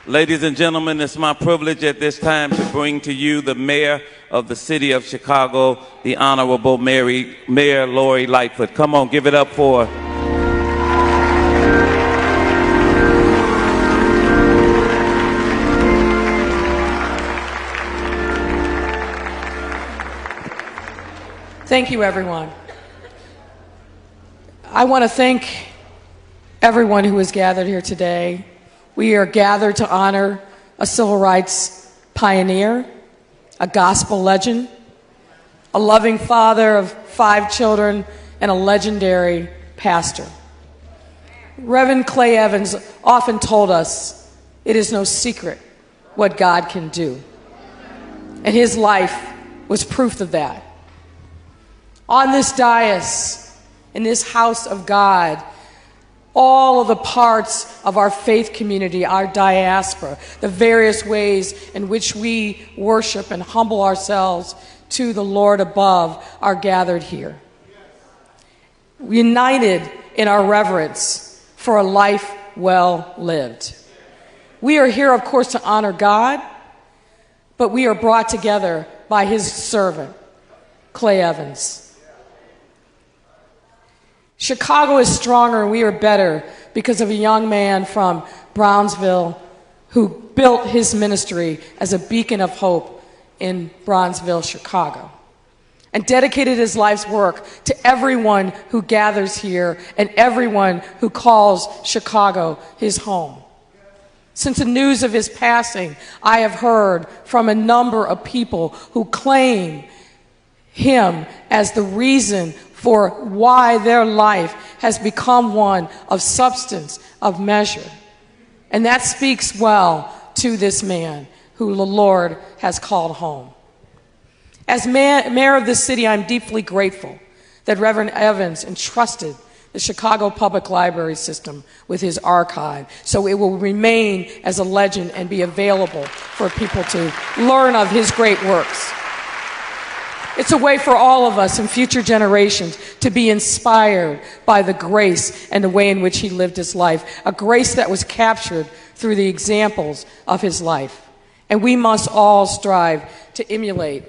Ladies and gentlemen, it's my privilege at this time to bring to you the mayor of the city of Chicago, the Honorable Mayor Lori Lightfoot. Come on, give it up for her. Thank you, everyone. I want to thank everyone who is gathered here today. We are gathered to honor a civil rights pioneer, a gospel legend, a loving father of 5 children, and a legendary pastor. Reverend Clay Evans often told us it is no secret what God can do, and his life was proof of that. On this dais, in this house of God, all of the parts of our faith community, our diaspora, the various ways in which we worship and humble ourselves to the Lord above are gathered here, united in our reverence for a life well lived. We are here, of course, to honor God, but we are brought together by his servant, Clay Evans. Chicago is stronger and we are better because of a young man from Brownsville who built his ministry as a beacon of hope in Brownsville, Chicago, and dedicated his life's work to everyone who gathers here and everyone who calls Chicago his home. Since the news of his passing, I have heard from a number of people who claim him as the reason for why their life has become one of substance, of measure. And that speaks well to this man who the Lord has called home. As mayor of this city, I'm deeply grateful that Reverend Evans entrusted the Chicago Public Library System with his archive, so it will remain as a legend and be available for people to learn of his great works. It's a way for all of us and future generations to be inspired by the grace and the way in which he lived his life, a grace that was captured through the examples of his life. And we must all strive to emulate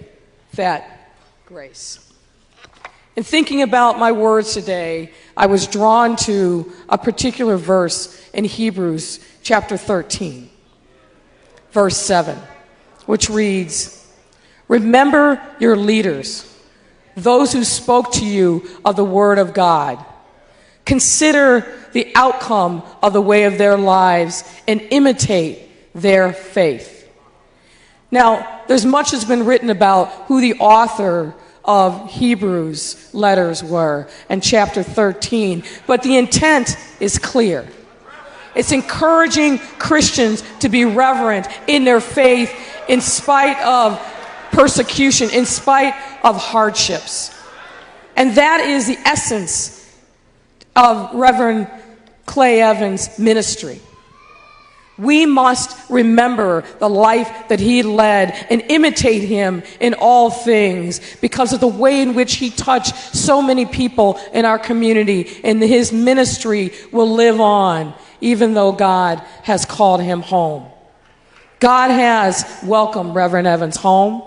that grace. In thinking about my words today, I was drawn to a particular verse in Hebrews chapter 13, verse 7, which reads, "Remember your leaders, those who spoke to you of the word of God. Consider the outcome of the way of their lives and imitate their faith." Now, there's much that's been written about who the author of Hebrews letters were in chapter 13, but the intent is clear. It's encouraging Christians to be reverent in their faith in spite of persecution, in spite of hardships. And that is the essence of Reverend Clay Evans' ministry. We must remember the life that he led and imitate him in all things because of the way in which he touched so many people in our community, and his ministry will live on even though God has called him home. God has welcomed Reverend Evans home,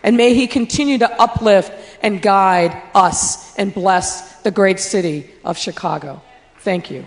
and may he continue to uplift and guide us and bless the great city of Chicago. Thank you.